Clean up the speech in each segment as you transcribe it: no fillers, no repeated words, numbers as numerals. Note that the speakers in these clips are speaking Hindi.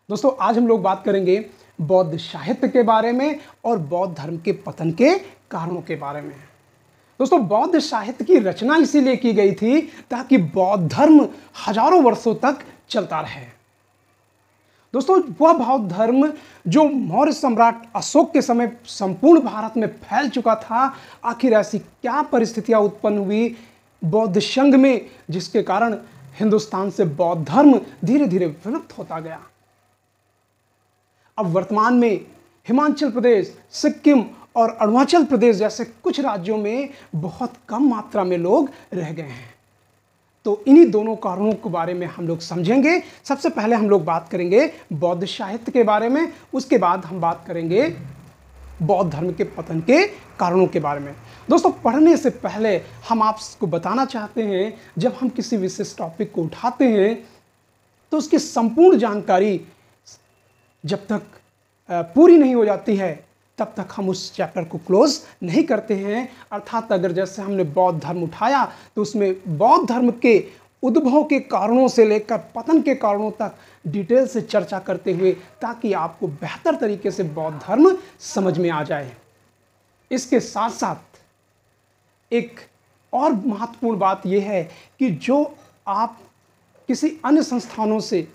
दोस्तों आज हम लोग बात करेंगे बौद्ध साहित्य के बारे में और बौद्ध धर्म के पतन के कारणों के बारे में। दोस्तों बौद्ध साहित्य की रचना इसीलिए की गई थी ताकि बौद्ध धर्म हजारों वर्षों तक चलता रहे। दोस्तों वह बौद्ध धर्म जो मौर्य सम्राट अशोक के समय संपूर्ण भारत में फैल चुका था, आखिर ऐसी क्या परिस्थितियां उत्पन्न हुई बौद्ध संघ में जिसके कारण हिंदुस्तान से बौद्ध धर्म धीरे धीरे विलुप्त होता गया। अब वर्तमान में हिमाचल प्रदेश, सिक्किम और अरुणाचल प्रदेश जैसे कुछ राज्यों में बहुत कम मात्रा में लोग रह गए हैं। तो इन्हीं दोनों कारणों के बारे में हम लोग समझेंगे। सबसे पहले हम लोग बात करेंगे बौद्ध साहित्य के बारे में, उसके बाद हम बात करेंगे बौद्ध धर्म के पतन के कारणों के बारे में। दोस्तों पढ़ने से पहले हम आपको बताना चाहते हैं, जब हम किसी विशेष टॉपिक को उठाते हैं तो उसकी संपूर्ण जानकारी जब तक पूरी नहीं हो जाती है तब तक हम उस चैप्टर को क्लोज नहीं करते हैं। अर्थात अगर जैसे हमने बौद्ध धर्म उठाया तो उसमें बौद्ध धर्म के उद्भव के कारणों से लेकर पतन के कारणों तक डिटेल से चर्चा करते हुए, ताकि आपको बेहतर तरीके से बौद्ध धर्म समझ में आ जाए। इसके साथ साथ एक और महत्वपूर्ण बात यह है कि जो आप किसी अन्य संस्थानों से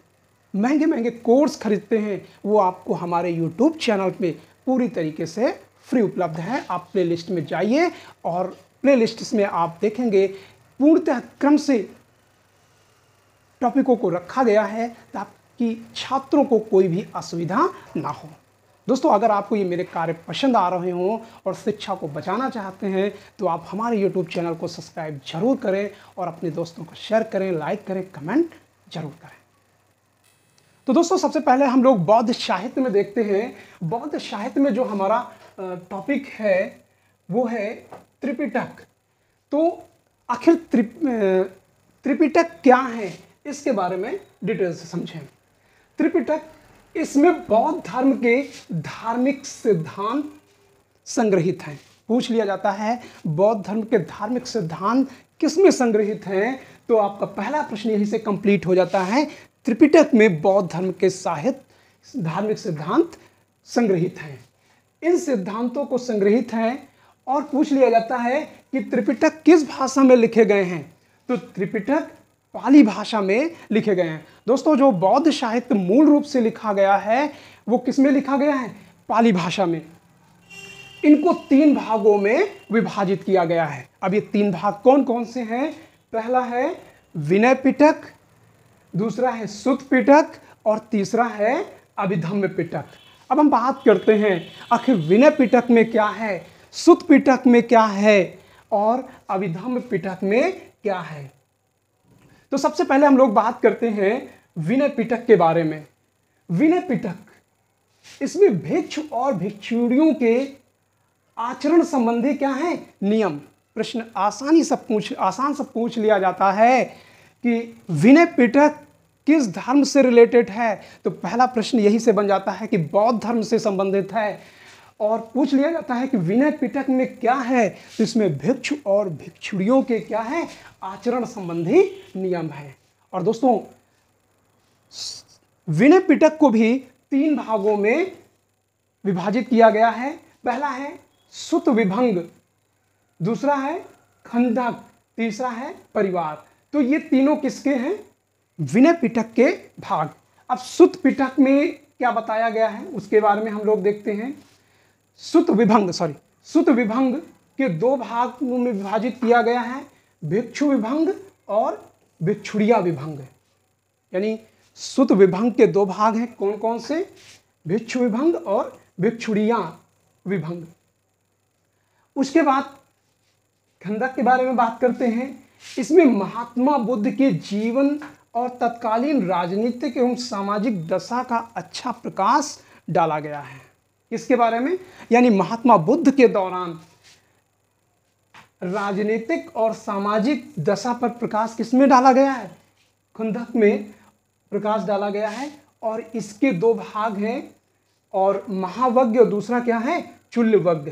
महंगे महंगे कोर्स खरीदते हैं वो आपको हमारे YouTube चैनल पे पूरी तरीके से फ्री उपलब्ध है। आप प्लेलिस्ट में जाइए और प्लेलिस्ट में आप देखेंगे पूर्णतः क्रम से टॉपिकों को रखा गया है ताकि छात्रों को कोई भी असुविधा ना हो। दोस्तों अगर आपको ये मेरे कार्य पसंद आ रहे हों और शिक्षा को बचाना चाहते हैं तो आप हमारे YouTube चैनल को सब्सक्राइब जरूर करें और अपने दोस्तों को शेयर करें, लाइक करें, कमेंट जरूर करें। तो दोस्तों सबसे पहले हम लोग बौद्ध साहित्य में देखते हैं। बौद्ध साहित्य में जो हमारा टॉपिक है वो है त्रिपिटक। तो आखिर त्रिपिटक क्या है इसके बारे में डिटेल से समझें। त्रिपिटक, इसमें बौद्ध धर्म के धार्मिक सिद्धांत संग्रहित हैं। पूछ लिया जाता है बौद्ध धर्म के धार्मिक सिद्धांत किसमें संग्रहित हैं, तो आपका पहला प्रश्न यहीं से कंप्लीट हो जाता है। त्रिपिटक में बौद्ध धर्म के साहित्य धार्मिक सिद्धांत संग्रहित हैं। इन सिद्धांतों को संग्रहित हैं और पूछ लिया जाता है कि त्रिपिटक किस भाषा में लिखे गए हैं, तो त्रिपिटक पाली भाषा में लिखे गए हैं। दोस्तों जो बौद्ध साहित्य मूल रूप से लिखा गया है वो किस में लिखा गया है, पाली भाषा में। इनको 3 भागों में विभाजित किया गया है। अब ये 3 भाग कौन कौन से हैं? पहला है विनय पिटक, दूसरा है सुत्त पिटक और तीसरा है अभिधम्म पिटक। अब हम बात करते हैं आखिर विनय पिटक में क्या है, सुत्त पिटक में क्या है और अभिधम्म पिटक में क्या है। तो सबसे पहले हम लोग बात करते हैं विनय पिटक के बारे में। विनय पिटक, इसमें भिक्षु और भिक्षुणियों के आचरण संबंधी क्या है, नियम। प्रश्न आसान से पूछ लिया जाता है कि विनय पिटक किस धर्म से रिलेटेड है, तो पहला प्रश्न यही से बन जाता है कि बौद्ध धर्म से संबंधित है। और पूछ लिया जाता है कि विनय पिटक में क्या है, तो इसमें भिक्षु और भिक्षुणियों के क्या है, आचरण संबंधी नियम है। और दोस्तों विनय पिटक को भी 3 भागों में विभाजित किया गया है। पहला है सुत्त विभंग, दूसरा है खंडक, तीसरा है परिवार। तो ये तीनों किसके हैं, विनय पिटक के भाग। अब सुत्त पिटक में क्या बताया गया है उसके बारे में हम लोग देखते हैं। सुत्त विभंग के 2 भागों में विभाजित किया गया है, भिक्षु विभंग और भिक्षुड़िया विभंग। यानी सुत्त विभंग के 2 भाग हैं, कौन कौन से, भिक्षु विभंग और भिक्षुड़िया विभंग। उसके बाद खंडक के बारे में बात करते हैं। इसमें महात्मा बुद्ध के जीवन और तत्कालीन राजनीतिक एवं सामाजिक दशा का अच्छा प्रकाश डाला गया है। इसके बारे में, यानी महात्मा बुद्ध के दौरान राजनीतिक और सामाजिक दशा पर प्रकाश किसमें डाला गया है, खंडक में प्रकाश डाला गया है। और इसके 2 भाग हैं, और महावज्ञ और दूसरा क्या है, चुल्लवज्ञ।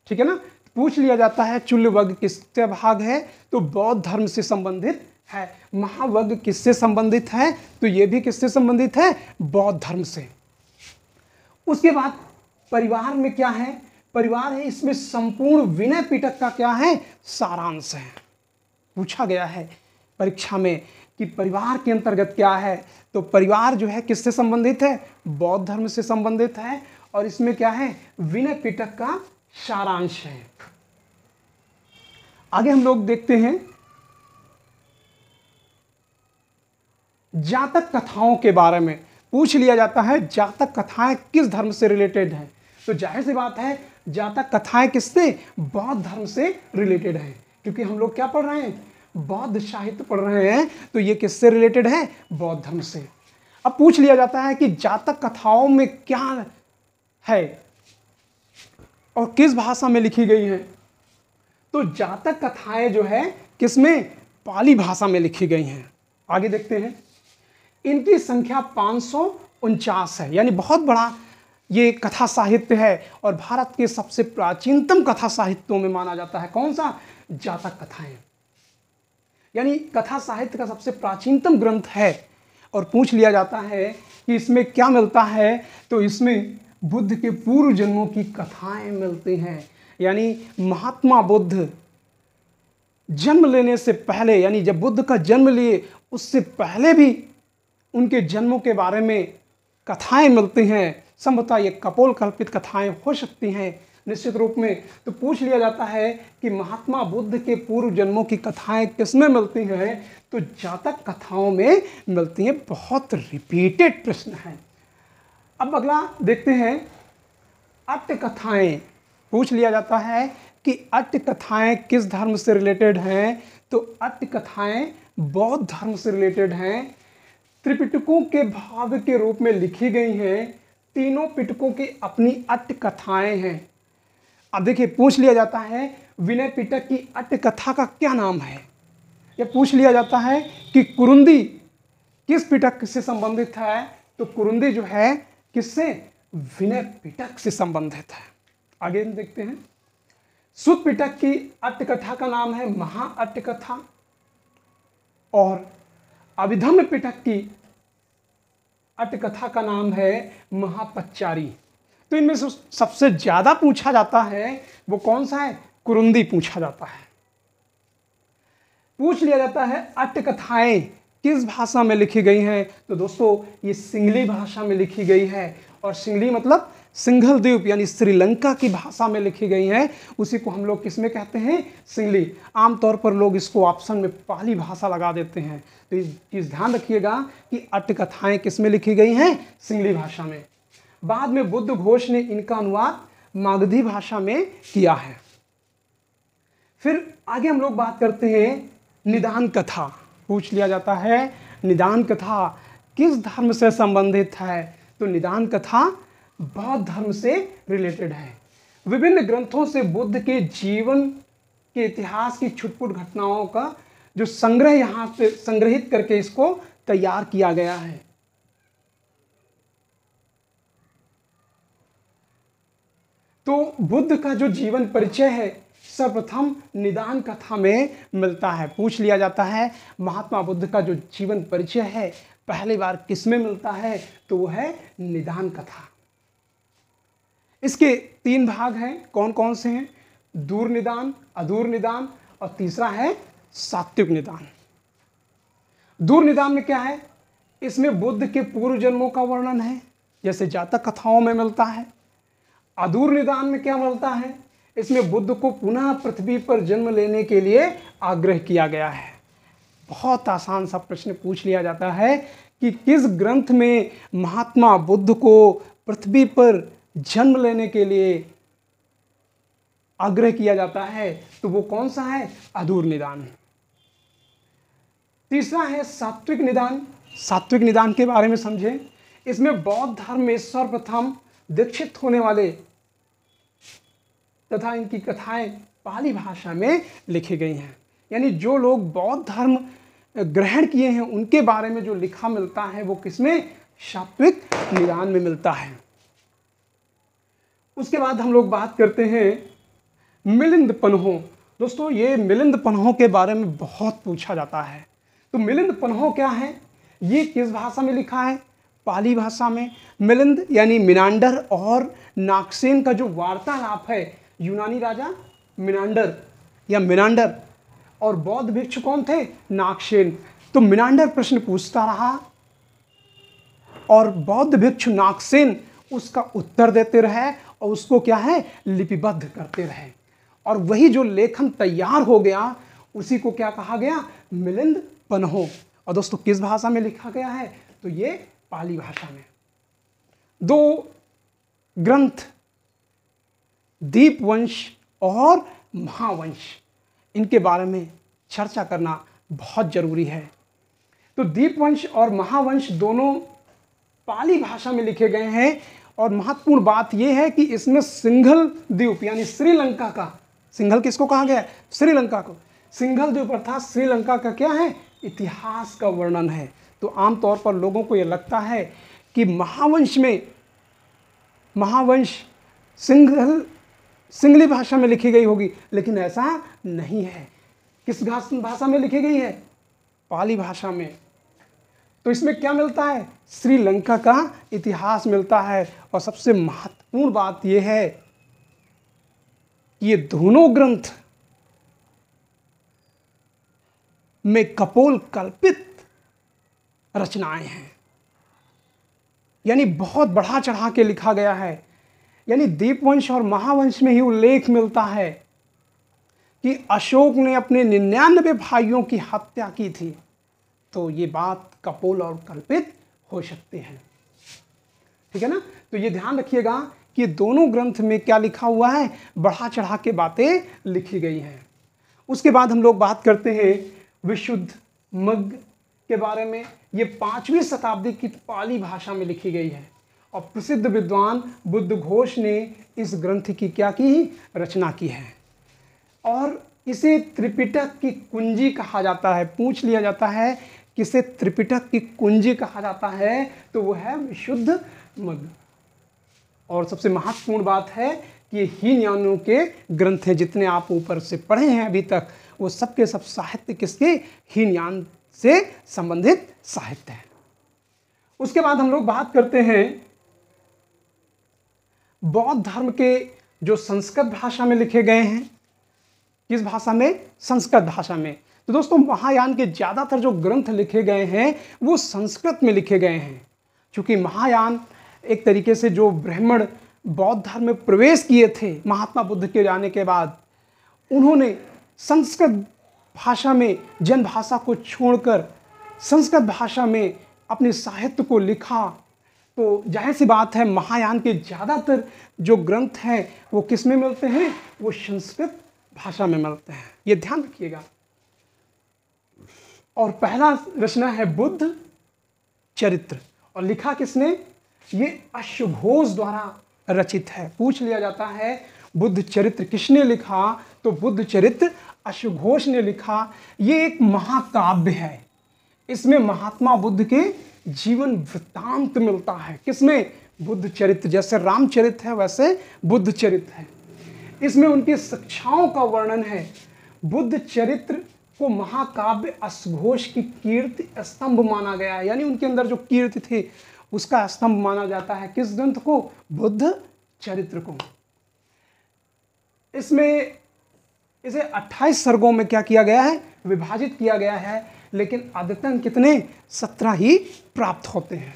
ठीक है ना। पूछ लिया जाता है चुल्लवज्ञ किसका भाग है, तो बौद्ध धर्म से संबंधित है। महावग किससे संबंधित है? तो ये भी किससे संबंधित है? बौद्ध धर्म से। उसके बाद परिवार में क्या है? परिवार है, इसमें संपूर्ण विनय पिटक का क्या है? सारांश है। पूछा गया है परीक्षा में कि परिवार के अंतर्गत क्या है, तो परिवार जो है किससे संबंधित है? बौद्ध धर्म से संबंधित है। और इसमें क्या है? विनय पिटक का सारांश है। आगे हम लोग देखते हैं जातक कथाओं के बारे में। पूछ लिया जाता है जातक कथाएं किस धर्म से रिलेटेड हैं, तो जाहिर सी बात है जातक कथाएं किससे? बौद्ध धर्म से रिलेटेड है, क्योंकि हम लोग क्या पढ़ रहे हैं? बौद्ध साहित्य पढ़ रहे हैं, तो ये किससे रिलेटेड है? बौद्ध धर्म से। अब पूछ लिया जाता है कि जातक कथाओं में क्या है और किस भाषा में लिखी गई है, तो जातक कथाएं जो है किसमें? पाली भाषा में लिखी गई हैं। आगे देखते हैं, इनकी संख्या 549 है, यानी बहुत बड़ा ये कथा साहित्य है और भारत के सबसे प्राचीनतम कथा साहित्यों में माना जाता है। कौन सा? जातक कथाएं, यानी कथा साहित्य का सबसे प्राचीनतम ग्रंथ है। और पूछ लिया जाता है कि इसमें क्या मिलता है, तो इसमें बुद्ध के पूर्व जन्मों की कथाएं मिलती हैं। यानी महात्मा बुद्ध जन्म लेने से पहले, यानी जब बुद्ध का जन्म लिए उससे पहले भी उनके जन्मों के बारे में कथाएं मिलती हैं। संभवतः ये कपोल कल्पित कथाएं हो सकती हैं निश्चित रूप में। तो पूछ लिया जाता है कि महात्मा बुद्ध के पूर्व जन्मों की कथाएं किसमें मिलती हैं, तो जातक कथाओं में मिलती हैं। बहुत रिपीटेड प्रश्न है। अब अगला देखते हैं अट्ट कथाएं। पूछ लिया जाता है कि अट्ट कथाएं किस धर्म से रिलेटेड हैं, तो अट्ट कथाएं बौद्ध धर्म से रिलेटेड हैं। त्रिपिटकों के भाव के रूप में लिखी गई हैं। तीनों पिटकों की अपनी अट्ट कथाएं हैं। अब देखिए पूछ लिया जाता है विनय पिटक की अट्ट कथा का क्या नाम है, या पूछ लिया जाता है कि कुरुंदी किस पिटक से संबंधित है, तो कुरुंदी जो है किससे? विनय पिटक से संबंधित है। आगे देखते हैं, सुत पिटक की अट्ट कथा का नाम है महा अट्ट कथा और अभिधम्म पिटक की अट्ट कथा का नाम है महापच्चारी। तो इनमें से सबसे ज्यादा पूछा जाता है वो कौन सा है? कुरुंदी पूछा जाता है। पूछ लिया जाता है अट्ट कथाएं किस भाषा में लिखी गई हैं, तो दोस्तों ये सिंगली भाषा में लिखी गई है। और सिंगली मतलब सिंघल द्वीप यानी श्रीलंका की भाषा में लिखी गई हैं। उसी को हम लोग किस में कहते हैं? सिंगली। आमतौर पर लोग इसको ऑप्शन में पाली भाषा लगा देते हैं, तो इस चीज़ ध्यान रखिएगा कि अट्ट कथाएं किस में लिखी गई हैं? सिंगली भाषा में। बाद में बुद्ध घोष ने इनका अनुवाद मागधी भाषा में किया है। फिर आगे हम लोग बात करते हैं निदान कथा। पूछ लिया जाता है निदान कथा किस धर्म से संबंधित है, तो निदान कथा बौद्ध धर्म से रिलेटेड है। विभिन्न ग्रंथों से बुद्ध के जीवन के इतिहास की छुटपुट घटनाओं का जो संग्रह यहाँ पे संग्रहित करके इसको तैयार किया गया है। तो बुद्ध का जो जीवन परिचय है सर्वप्रथम निदान कथा में मिलता है। पूछ लिया जाता है महात्मा बुद्ध का जो जीवन परिचय है पहली बार किस में मिलता है, तो वो है निदान कथा। इसके 3 भाग हैं। कौन कौन से हैं? दूर निदान, अदूर निदान और तीसरा है सात्विक निदान। दूर निदान में क्या है? इसमें बुद्ध के पूर्व जन्मों का वर्णन है, जैसे जातक कथाओं में मिलता है। अदूर निदान में क्या मिलता है? इसमें बुद्ध को पुनः पृथ्वी पर जन्म लेने के लिए आग्रह किया गया है। बहुत आसान सा प्रश्न पूछ लिया जाता है कि किस ग्रंथ में महात्मा बुद्ध को पृथ्वी पर जन्म लेने के लिए आग्रह किया जाता है, तो वो कौन सा है? अदूर निदान। तीसरा है सात्विक निदान। सात्विक निदान के बारे में समझें। इसमें बौद्ध धर्म में सर्वप्रथम दीक्षित होने वाले तथा इनकी कथाएं पाली भाषा में लिखी गई हैं। यानी जो लोग बौद्ध धर्म ग्रहण किए हैं उनके बारे में जो लिखा मिलता है वो किसमें? सात्विक निदान में मिलता है। उसके बाद हम लोग बात करते हैं मिलिंद पन्हों। दोस्तों ये मिलिंद पन्हों के बारे में बहुत पूछा जाता है। तो मिलिंद पन्हो क्या है, ये किस भाषा में लिखा है, पाली भाषा में। मिलिंद यानी मिनांडर और नागसेन का जो वार्तालाप है, यूनानी राजा मिनांडर या मिनांडर और बौद्ध भिक्षु कौन थे, नागसेन। तो मिनांडर प्रश्न पूछता रहा और बौद्ध भिक्षु नागसेन उसका उत्तर देते रहे और उसको क्या है, लिपिबद्ध करते रहे। और वही जो लेखन तैयार हो गया उसी को क्या कहा गया, मिलिंद पन्हो। और दोस्तों किस भाषा में लिखा गया है, तो ये पाली भाषा में। दो ग्रंथ दीपवंश और महावंश, इनके बारे में चर्चा करना बहुत जरूरी है। तो दीपवंश और महावंश दोनों पाली भाषा में लिखे गए हैं और महत्वपूर्ण बात यह है कि इसमें सिंघल द्वीप यानी श्रीलंका का, सिंघल किसको कहा गया है, श्रीलंका को, सिंघल द्वीप अर्थात श्रीलंका का क्या है, इतिहास का वर्णन है। तो आमतौर पर लोगों को यह लगता है कि महावंश सिंघली भाषा में लिखी गई होगी, लेकिन ऐसा नहीं है। किस भाषा में लिखी गई है, पाली भाषा में। तो इसमें क्या मिलता है, श्रीलंका का इतिहास मिलता है। और सबसे महत्वपूर्ण बात यह है कि ये दोनों ग्रंथ में कपोल कल्पित रचनाएं हैं, यानी बहुत बढ़ा चढ़ा के लिखा गया है। यानी दीपवंश और महावंश में ही उल्लेख मिलता है कि अशोक ने अपने 99 भाइयों की हत्या की थी। तो ये बात कपोल और कल्पित हो सकते हैं, ठीक है ना। तो ये ध्यान रखिएगा कि दोनों ग्रंथ में क्या लिखा हुआ है, बढ़ा चढ़ा के बातें लिखी गई हैं। उसके बाद हम लोग बात करते हैं विशुद्ध मग्ग के बारे में। ये 5वीं शताब्दी की पाली भाषा में लिखी गई है और प्रसिद्ध विद्वान बुद्धघोष ने इस ग्रंथ की क्या की, रचना की है। और इसे त्रिपिटक की कुंजी कहा जाता है। पूछ लिया जाता है किसे त्रिपिटक की कुंजी कहा जाता है, तो वो है विशुद्ध मग्ग। और सबसे महत्वपूर्ण बात है कि ये हीनयानियों के ग्रंथ हैं। जितने आप ऊपर से पढ़े हैं अभी तक, वो सबके सब साहित्य किसके, हीनयान से संबंधित साहित्य है। उसके बाद हम लोग बात करते हैं बौद्ध धर्म के जो संस्कृत भाषा में लिखे गए हैं। किस भाषा में, संस्कृत भाषा में। तो दोस्तों महायान के ज़्यादातर जो ग्रंथ लिखे गए हैं वो संस्कृत में लिखे गए हैं, क्योंकि महायान एक तरीके से जो ब्राह्मण बौद्ध धर्म में प्रवेश किए थे महात्मा बुद्ध के जाने के बाद, उन्होंने संस्कृत भाषा में जन भाषा को छोड़कर संस्कृत भाषा में अपने साहित्य को लिखा। तो जाहिर सी बात है महायान के ज़्यादातर जो ग्रंथ हैं वो किस में मिलते हैं, वो संस्कृत भाषा में मिलते हैं, ये ध्यान रखिएगा। और पहला रचना है बुद्ध चरित्र, और लिखा किसने, ये अश्वघोष द्वारा रचित है। पूछ लिया जाता है बुद्ध चरित्र किसने लिखा, तो बुद्ध चरित्र अश्वघोष ने लिखा। ये एक महाकाव्य है, इसमें महात्मा बुद्ध के जीवन वृत्तांत मिलता है। किसमें, बुद्ध चरित्र। जैसे रामचरित्र है वैसे बुद्ध चरित्र है। इसमें उनकी शिक्षाओं का वर्णन है। बुद्ध चरित्र को महाकाव्य अश्वघोष की कीर्ति स्तंभ माना गया है, यानी उनके अंदर जो कीर्ति थी उसका स्तंभ माना जाता है। किस ग्रंथ को, बुद्ध चरित्र को। इसमें इसे 28 सर्गों में क्या किया गया है, विभाजित किया गया है, लेकिन अद्यतन कितने, 17 ही प्राप्त होते हैं।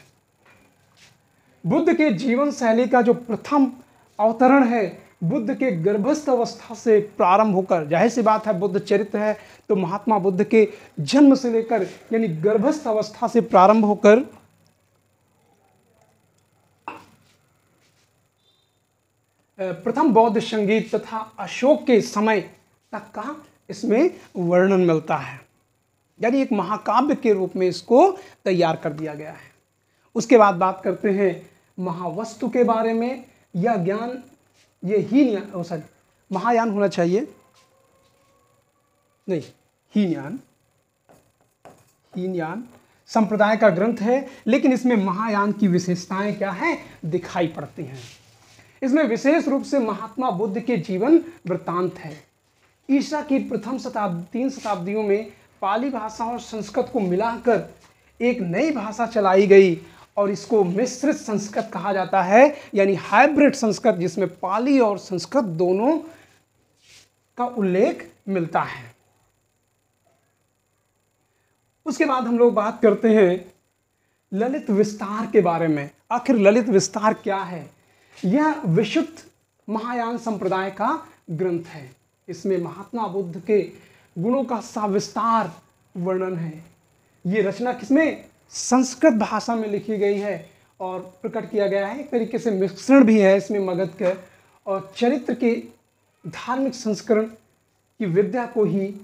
बुद्ध के जीवन शैली का जो प्रथम अवतरण है बुद्ध के गर्भस्थ अवस्था से प्रारंभ होकर, जाहिर सी बात है बुद्ध चरित्र है तो महात्मा बुद्ध के जन्म से लेकर यानी गर्भस्थ अवस्था से प्रारंभ होकर प्रथम बौद्ध संगीत तथा अशोक के समय तक का इसमें वर्णन मिलता है, यानी एक महाकाव्य के रूप में इसको तैयार कर दिया गया है। उसके बाद बात करते हैं महावस्तु के बारे में। यह ज्ञान, ये हीनयान, महायान होना चाहिए, नहीं हीनयान संप्रदाय का ग्रंथ है, लेकिन इसमें महायान की विशेषताएं क्या है, दिखाई पड़ती हैं। इसमें विशेष रूप से महात्मा बुद्ध के जीवन वृत्तांत है। ईसा की प्रथम 3 शताब्दियों में पाली भाषा और संस्कृत को मिलाकर एक नई भाषा चलाई गई और इसको मिश्रित संस्कृत कहा जाता है, यानी हाइब्रिड संस्कृत, जिसमें पाली और संस्कृत दोनों का उल्लेख मिलता है। उसके बाद हम लोग बात करते हैं ललित विस्तार के बारे में। आखिर ललित विस्तार क्या है? यह विशुद्ध महायान संप्रदाय का ग्रंथ है। इसमें महात्मा बुद्ध के गुणों का सविस्तार वर्णन है। ये रचना किसमें? संस्कृत भाषा में लिखी गई है और प्रकट किया गया है। एक तरीके से मिश्रण भी है इसमें मगध के और चरित्र के धार्मिक संस्करण की विद्या को ही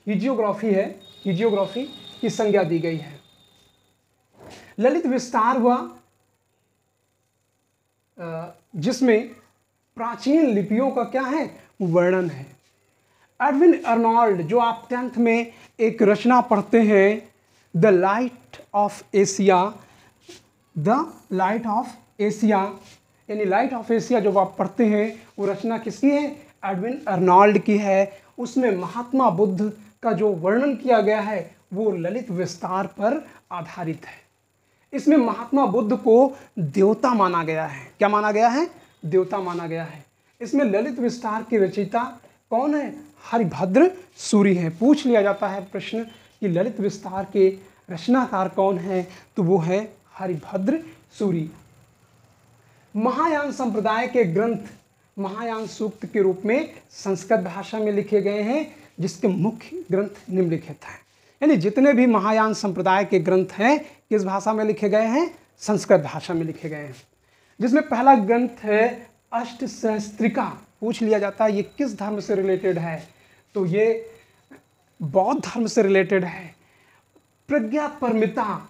हिजियोग्राफी की संज्ञा दी गई है। ललित विस्तार हुआ जिसमें प्राचीन लिपियों का क्या है? वर्णन है। एडविन अर्नोल्ड, जो आप 10th में एक रचना पढ़ते हैं, द लाइट ऑफ एशिया, यानी लाइट ऑफ एशिया जो आप पढ़ते हैं, वो रचना किसकी है? एडविन अर्नोल्ड की है। उसमें महात्मा बुद्ध का जो वर्णन किया गया है वो ललित विस्तार पर आधारित है। इसमें महात्मा बुद्ध को देवता माना गया है। क्या माना गया है? देवता माना गया है। इसमें ललित विस्तार की रचयिता कौन है? हरिभद्र सूरि है। पूछ लिया जाता है प्रश्न कि ललित विस्तार के रचनाकार कौन है, तो वो है हरिभद्र सूरि। महायान संप्रदाय के ग्रंथ महायान सूक्त के रूप में संस्कृत भाषा में लिखे गए हैं, जिसके मुख्य ग्रंथ निम्नलिखित हैं। यानी जितने भी महायान संप्रदाय के ग्रंथ हैं किस भाषा में लिखे गए हैं? संस्कृत भाषा में लिखे गए हैं। जिसमें पहला ग्रंथ है अष्टसहस्त्रिका। पूछ लिया जाता है ये किस धर्म से रिलेटेड है, तो ये बौद्ध धर्म से रिलेटेड है। प्रज्ञा परमिता,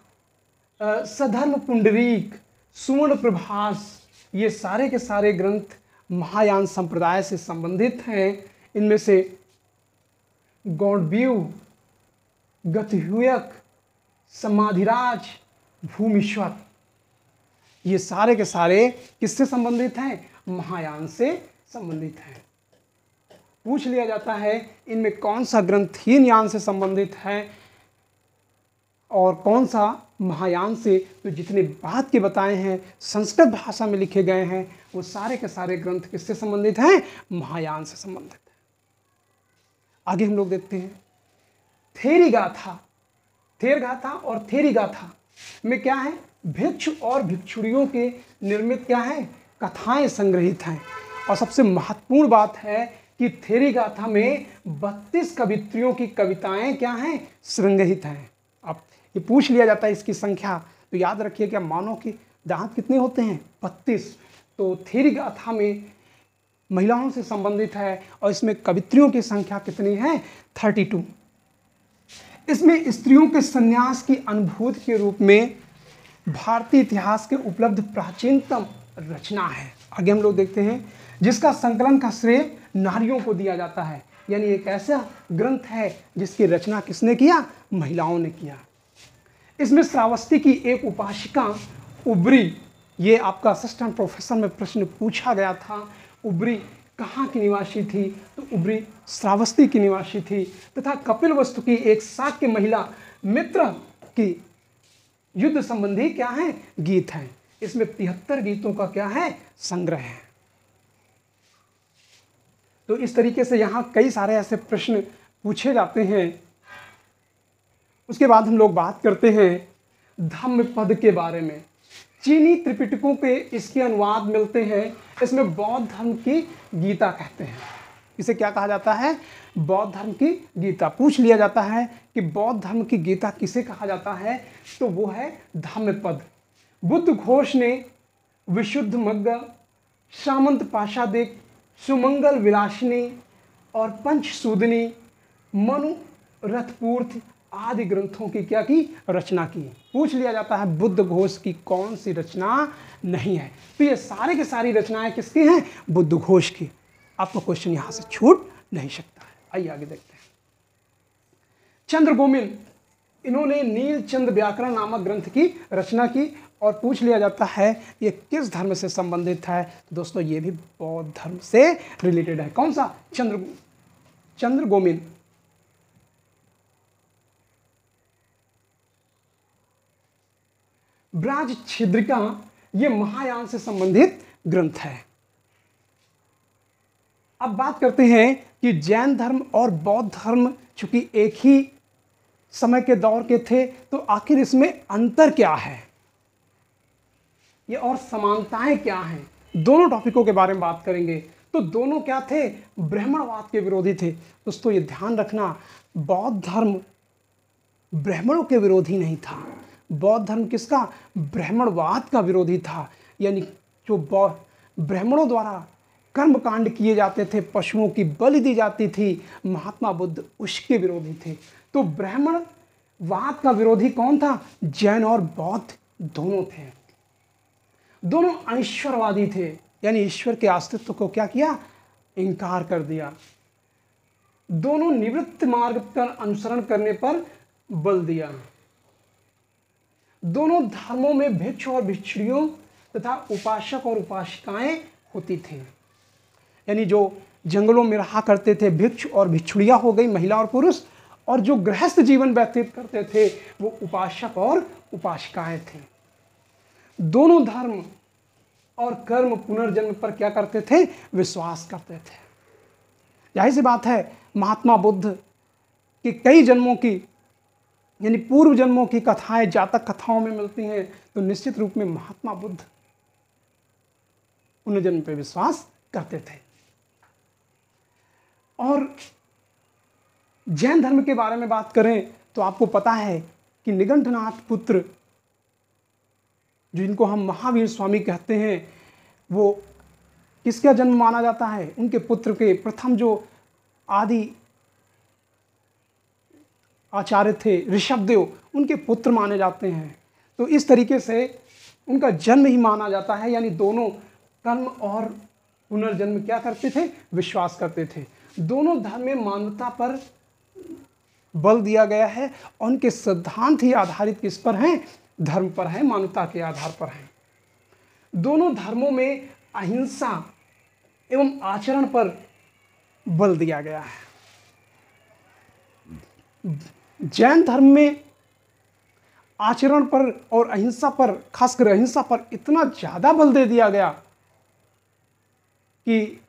सधर्म पुंडरीक, सुवर्ण प्रभास, ये सारे के सारे ग्रंथ महायान संप्रदाय से संबंधित हैं। इनमें से गौड़व्यू, गतहुयक, समाधिराज, भूमीश्वर, ये सारे के सारे किससे संबंधित हैं? महायान से संबंधित हैं। पूछ लिया जाता है इनमें कौन सा ग्रंथ हीनयान से संबंधित है और कौन सा महायान से। तो जितने बाद के बताए हैं संस्कृत भाषा में लिखे गए हैं वो सारे के सारे ग्रंथ किससे संबंधित हैं? महायान से संबंधित है। आगे हम लोग देखते हैं थेरी गाथा। थेर गाथा और थेरी गाथा में क्या है? भिक्षु और भिक्षुणियों के निर्मित क्या है? कथाएं संग्रहित हैं। और सबसे महत्वपूर्ण बात है कि थेरी गाथा में 32 कवित्रियों की कविताएं क्या हैं? संग्रहित हैं। अब ये पूछ लिया जाता है इसकी संख्या, तो याद रखिए क्या मानव के दांत कितने होते हैं? 32। तो थेरी गाथा में महिलाओं से संबंधित है और इसमें कवित्रियों की संख्या कितनी है? 32। इसमें स्त्रियों के संन्यास की अनुभूति के रूप में भारतीय इतिहास के उपलब्ध प्राचीनतम रचना है। आगे हम लोग देखते हैं जिसका संकलन का श्रेय नारियों को दिया जाता है। यानी एक ऐसा ग्रंथ है जिसकी रचना किसने किया? महिलाओं ने किया। इसमें श्रावस्ती की एक उपासिका उब्री, ये आपका असिस्टेंट प्रोफेसर में प्रश्न पूछा गया था, उब्री कहाँ की निवासी थी? तो उब्री श्रावस्ती की निवासी थी। तथा कपिलवस्तु की एक शाक्य महिला मित्र की युद्ध संबंधी क्या है? गीत हैं। इसमें 73 गीतों का क्या है? संग्रह है। तो इस तरीके से यहाँ कई सारे ऐसे प्रश्न पूछे जाते हैं। उसके बाद हम लोग बात करते हैं धम्मपद के बारे में। चीनी त्रिपिटकों के इसके अनुवाद मिलते हैं। इसमें बौद्ध धर्म की गीता कहते हैं। इसे क्या कहा जाता है? बौद्ध धर्म की गीता। पूछ लिया जाता है कि बौद्ध धर्म की गीता किसे कहा जाता है, तो वो है धम्मपद। बुद्ध घोष ने विशुद्ध मग्गा, सामंत पाशादिक, सुमंगल विलासिनी और पंचसूदनी, मनु रथपूर्थ आदि ग्रंथों की क्या की? रचना की। पूछ लिया जाता है बुद्ध घोष की कौन सी रचना नहीं है, तो ये सारे के सारी रचनाएं किसकी हैं? बुद्ध घोष की। आपका क्वेश्चन यहां से छूट नहीं सकता है। आइए आगे देखते हैं। चंद्रगोमिन, इन्होंने नीलचंद व्याकरण नामक ग्रंथ की रचना की और पूछ लिया जाता है ये किस धर्म से संबंधित है, तो दोस्तों ये भी बौद्ध धर्म से रिलेटेड है। कौन सा? चंद्रगोमिन। ब्राज छिद्रिका ये महायान से संबंधित ग्रंथ है। अब बात करते हैं कि जैन धर्म और बौद्ध धर्म चूंकि एक ही समय के दौर के थे, तो आखिर इसमें अंतर क्या है ये और समानताएं क्या हैं, दोनों टॉपिकों के बारे में बात करेंगे। तो दोनों क्या थे? ब्राह्मणवाद के विरोधी थे। दोस्तों ये ध्यान रखना, बौद्ध धर्म ब्राह्मणों के विरोधी नहीं था। बौद्ध धर्म किसका? ब्राह्मणवाद का विरोधी था। यानी जो ब्राह्मणों द्वारा कर्म कांड किए जाते थे, पशुओं की बलि दी जाती थी, महात्मा बुद्ध उसके विरोधी थे। तो ब्राह्मणवाद का विरोधी कौन था? जैन और बौद्ध दोनों थे। दोनों अनिश्वरवादी थे, यानी ईश्वर के अस्तित्व को क्या किया? इनकार कर दिया। दोनों निवृत्त मार्ग का अनुसरण करने पर बल दिया। दोनों धर्मों में भिक्षु और भिक्षुणियों तथा उपासक और उपासिकाएं होती थी। यानी जो जंगलों में रहा करते थे भिक्षु और भिक्षुड़ियां हो गई, महिला और पुरुष, और जो गृहस्थ जीवन व्यतीत करते थे वो उपासक और उपासिकाएं थे। दोनों धर्म और कर्म पुनर्जन्म पर क्या करते थे? विश्वास करते थे। जाहिर सी बात है, महात्मा बुद्ध की कई जन्मों की यानी पूर्व जन्मों की कथाएं जातक कथाओं में मिलती हैं, तो निश्चित रूप में महात्मा बुद्ध पुनर्जन्म पर विश्वास करते थे। और जैन धर्म के बारे में बात करें तो आपको पता है कि निगंठनाथ पुत्र, जिनको हम महावीर स्वामी कहते हैं, वो किसका जन्म माना जाता है? उनके पुत्र के प्रथम जो आदि आचार्य थे ऋषभदेव, उनके पुत्र माने जाते हैं। तो इस तरीके से उनका जन्म ही माना जाता है। यानी दोनों कर्म और पुनर्जन्म क्या करते थे? विश्वास करते थे। दोनों धर्म में मानवता पर बल दिया गया है। उनके सिद्धांत ही आधारित किस पर हैं? धर्म पर है, मानवता के आधार पर है। दोनों धर्मों में अहिंसा एवं आचरण पर बल दिया गया है। जैन धर्म में आचरण पर और अहिंसा पर, खासकर अहिंसा पर इतना ज़्यादा बल दे दिया गया कि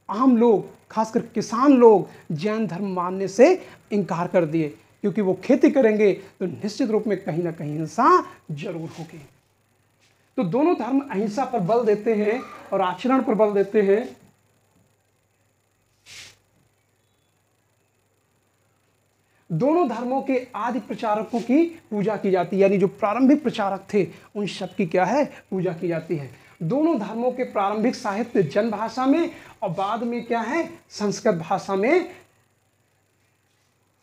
आम लोग, खासकर किसान लोग, जैन धर्म मानने से इनकार कर दिए, क्योंकि वो खेती करेंगे तो निश्चित रूप में कहीं ना कहीं हिंसा जरूर होगी। तो दोनों धर्म अहिंसा पर बल देते हैं और आचरण पर बल देते हैं। दोनों धर्मों के आदि प्रचारकों की पूजा की जाती है। यानी जो प्रारंभिक प्रचारक थे उन सब की क्या है? पूजा की जाती है। दोनों धर्मों के प्रारंभिक साहित्य जन भाषा में और बाद में क्या है? संस्कृत भाषा में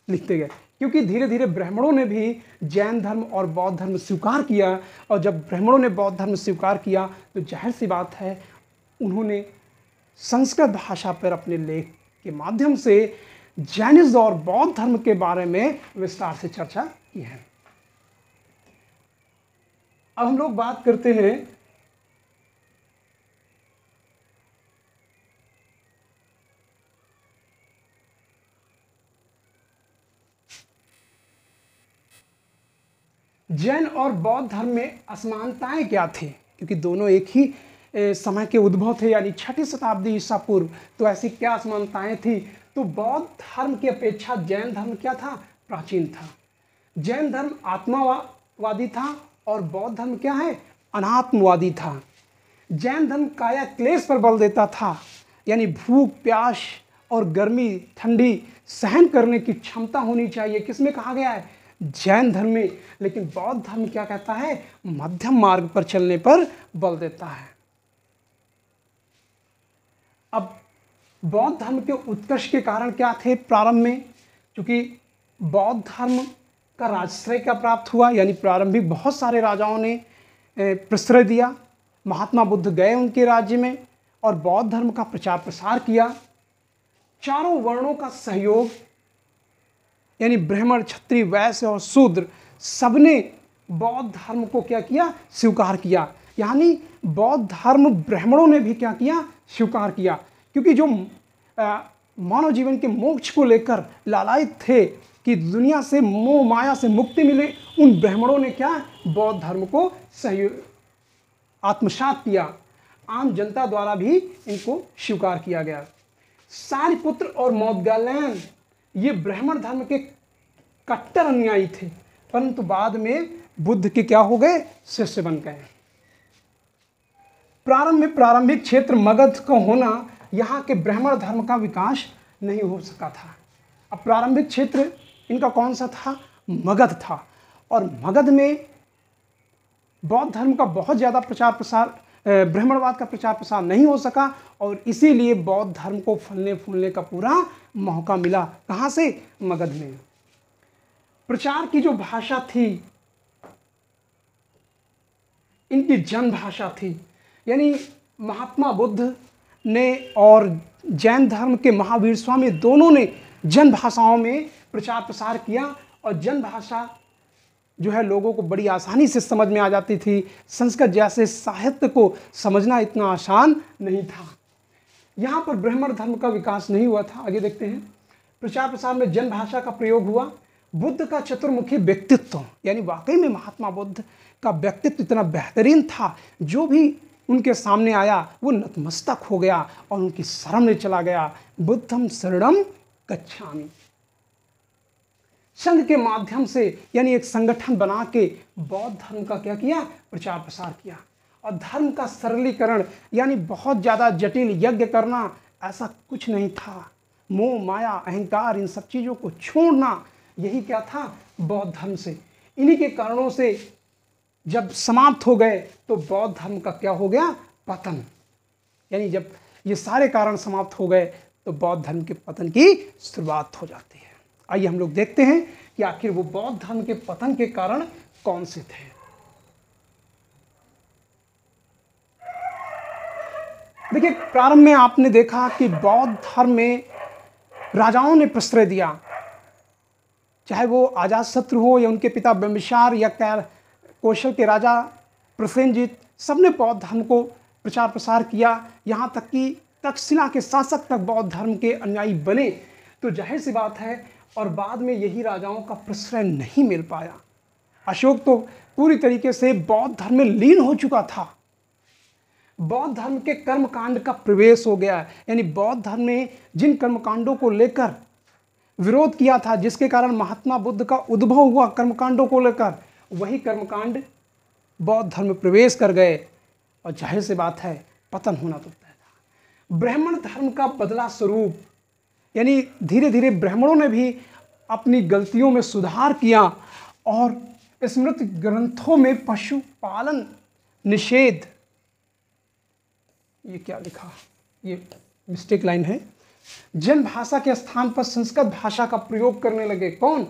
लिखते गए, क्योंकि धीरे धीरे ब्राह्मणों ने भी जैन धर्म और बौद्ध धर्म स्वीकार किया। और जब ब्राह्मणों ने बौद्ध धर्म स्वीकार किया तो जाहिर सी बात है उन्होंने संस्कृत भाषा पर अपने लेख के माध्यम से जैनिज्म और बौद्ध धर्म के बारे में विस्तार से चर्चा की है। अब हम लोग बात करते हैं जैन और बौद्ध धर्म में असमानताएं क्या थी, क्योंकि दोनों एक ही समय के उद्भव थे, यानी 6वीं शताब्दी ईसा पूर्व। तो ऐसी क्या असमानताएं थी? तो बौद्ध धर्म की अपेक्षा जैन धर्म क्या था? प्राचीन था। जैन धर्म आत्मावादी था और बौद्ध धर्म क्या है? अनात्मवादी था। जैन धर्म काया क्लेश पर बल देता था, यानी भूख, प्यास और गर्मी, ठंडी सहन करने की क्षमता होनी चाहिए। किसमें कहा गया है? जैन धर्म में। लेकिन बौद्ध धर्म क्या कहता है? मध्यम मार्ग पर चलने पर बल देता है। अब बौद्ध धर्म के उत्कर्ष के कारण क्या थे प्रारंभ में? क्योंकि बौद्ध धर्म का राजश्रय क्या प्राप्त हुआ, यानी प्रारंभिक बहुत सारे राजाओं ने प्रश्रय दिया। महात्मा बुद्ध गए उनके राज्य में और बौद्ध धर्म का प्रचार प्रसार किया। चारों वर्णों का सहयोग, यानी ब्राह्मण, क्षत्रिय, वैश्य और शूद्र, सबने बौद्ध धर्म को क्या किया? स्वीकार किया। यानी बौद्ध धर्म ब्राह्मणों ने भी क्या किया? स्वीकार किया। क्योंकि जो मानव जीवन के मोक्ष को लेकर लालायित थे कि दुनिया से मोह माया से मुक्ति मिले, उन ब्राह्मणों ने क्या? बौद्ध धर्म को सहयोग आत्मसात किया, आम जनता द्वारा भी इनको स्वीकार किया गया। सारिपुत्र और मौदगल्यन ये ब्राह्मण धर्म के कट्टर अनुयायी थे, परंतु बाद में बुद्ध के क्या हो गए, शिष्य बन गए। प्रारंभ में प्रारंभिक क्षेत्र मगध का होना यहाँ के ब्राह्मण धर्म का विकास नहीं हो सका था। अब प्रारंभिक क्षेत्र इनका कौन सा था, मगध था, और मगध में बौद्ध धर्म का बहुत ज़्यादा प्रचार प्रसार, ब्राह्मणवाद का प्रचार प्रसार नहीं हो सका, और इसीलिए बौद्ध धर्म को फलने फूलने का पूरा मौका मिला। कहाँ से, मगध में। प्रचार की जो भाषा थी इनकी जन भाषा थी, यानी महात्मा बुद्ध ने और जैन धर्म के महावीर स्वामी दोनों ने जन भाषाओं में प्रचार प्रसार किया, और जन भाषा जो है लोगों को बड़ी आसानी से समझ में आ जाती थी। संस्कृत जैसे साहित्य को समझना इतना आसान नहीं था। यहाँ पर ब्राह्मण धर्म का विकास नहीं हुआ था। आगे देखते हैं। प्रचार प्रसार में जन भाषा का प्रयोग हुआ। बुद्ध का चतुर्मुखी व्यक्तित्व, यानी वाकई में महात्मा बुद्ध का व्यक्तित्व इतना बेहतरीन था, जो भी उनके सामने आया वो नतमस्तक हो गया और उनकी शरण में चला गया। बुद्धम शरणम गच्छामि। संघ के माध्यम से, यानी एक संगठन बना के बौद्ध धर्म का क्या किया, प्रचार प्रसार किया। और धर्म का सरलीकरण, यानी बहुत ज़्यादा जटिल यज्ञ करना, ऐसा कुछ नहीं था। मोह माया अहंकार इन सब चीज़ों को छोड़ना, यही क्या था, बौद्ध धर्म से। इन्हीं के कारणों से जब समाप्त हो गए तो बौद्ध धर्म का क्या हो गया, पतन। यानी जब ये सारे कारण समाप्त हो गए तो बौद्ध धर्म के पतन की शुरुआत हो जाती है। आइए हम लोग देखते हैं कि आखिर वो बौद्ध धर्म के पतन के कारण कौन से थे। देखिए, प्रारंभ में आपने देखा कि बौद्ध धर्म में राजाओं ने प्रश्रय दिया, चाहे वो अजातशत्रु हो या उनके पिता बिंबिसार या कौशल के राजा प्रसेनजीत, सबने बौद्ध धर्म को प्रचार प्रसार किया। यहाँ तक कि तक्षशिला के शासक तक बौद्ध धर्म के अनुयायी बने। तो जाहिर सी बात है, और बाद में यही राजाओं का प्रश्रय नहीं मिल पाया। अशोक तो पूरी तरीके से बौद्ध धर्म में लीन हो चुका था। बौद्ध धर्म के कर्मकांड का प्रवेश हो गया, यानी बौद्ध धर्म ने जिन कर्मकांडों को लेकर विरोध किया था, जिसके कारण महात्मा बुद्ध का उद्भव हुआ कर्मकांडों को लेकर, वही कर्मकांड बौद्ध धर्म में प्रवेश कर गए, और जाहिर सी बात है पतन होना तो तय था। ब्राह्मण धर्म का बदला स्वरूप, यानी धीरे धीरे ब्राह्मणों ने भी अपनी गलतियों में सुधार किया, और स्मृति ग्रंथों में पशुपालन निषेध, ये क्या लिखा, ये मिस्टेक लाइन है, जन भाषा के स्थान पर संस्कृत भाषा का प्रयोग करने लगे। कौन,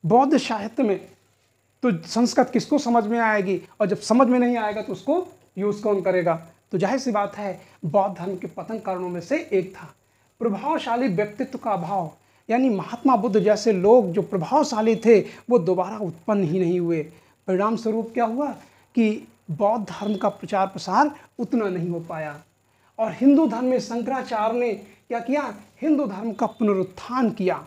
बौद्ध साहित्य में। तो संस्कृत किसको समझ में आएगी, और जब समझ में नहीं आएगा तो उसको यूज कौन करेगा। तो जाहिर सी बात है बौद्ध धर्म के पतन कारणों में से एक था प्रभावशाली व्यक्तित्व का अभाव, यानी महात्मा बुद्ध जैसे लोग जो प्रभावशाली थे वो दोबारा उत्पन्न ही नहीं हुए। परिणाम स्वरूप क्या हुआ कि बौद्ध धर्म का प्रचार प्रसार उतना नहीं हो पाया, और हिंदू धर्म में शंकराचार्य ने क्या किया, हिंदू धर्म का पुनरुत्थान किया।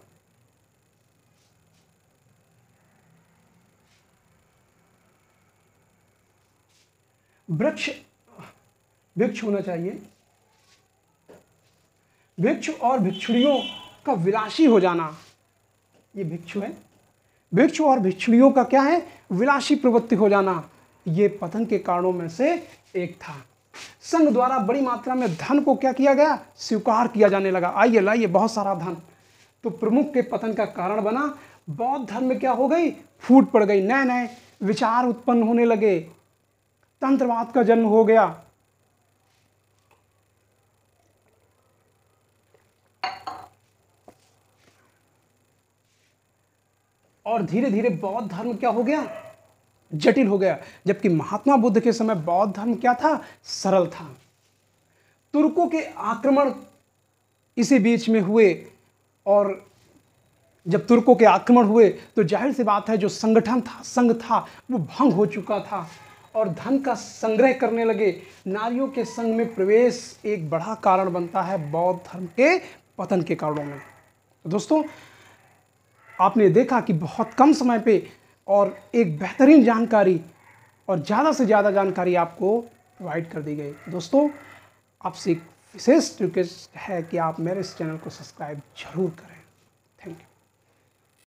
भिक्षु होना चाहिए। भिक्षु और भिक्षुणियों का विलासी हो जाना, ये भिक्षु है। भिक्षु और भिक्षुणियों का क्या है, विलासी प्रवृत्ति हो जाना, ये पतन के कारणों में से एक था। संघ द्वारा बड़ी मात्रा में धन को क्या किया गया, स्वीकार किया जाने लगा। आइए लाइए बहुत सारा धन, तो प्रमुख के पतन का कारण बना। बौद्ध धर्म में क्या हो गई, फूट पड़ गई, नए नए विचार उत्पन्न होने लगे, तंत्रवाद का जन्म हो गया। और धीरे धीरे बौद्ध धर्म क्या हो गया, जटिल हो गया। जबकि महात्मा बुद्ध के समय बौद्ध धर्म क्या था, सरल था। तुर्कों के आक्रमण इसी बीच में हुए, और जब तुर्कों के आक्रमण हुए तो जाहिर सी बात है जो संगठन था, संघ था, वो भंग हो चुका था, और धन का संग्रह करने लगे। नारियों के संघ में प्रवेश एक बड़ा कारण बनता है बौद्ध धर्म के पतन के कारणों में। तो दोस्तों, आपने देखा कि बहुत कम समय पे और एक बेहतरीन जानकारी और ज़्यादा से ज़्यादा जानकारी आपको प्रोवाइड कर दी गई। दोस्तों, आपसे एक विशेष रिक्वेस्ट है कि आप मेरे इस चैनल को सब्सक्राइब जरूर करें। Thank you.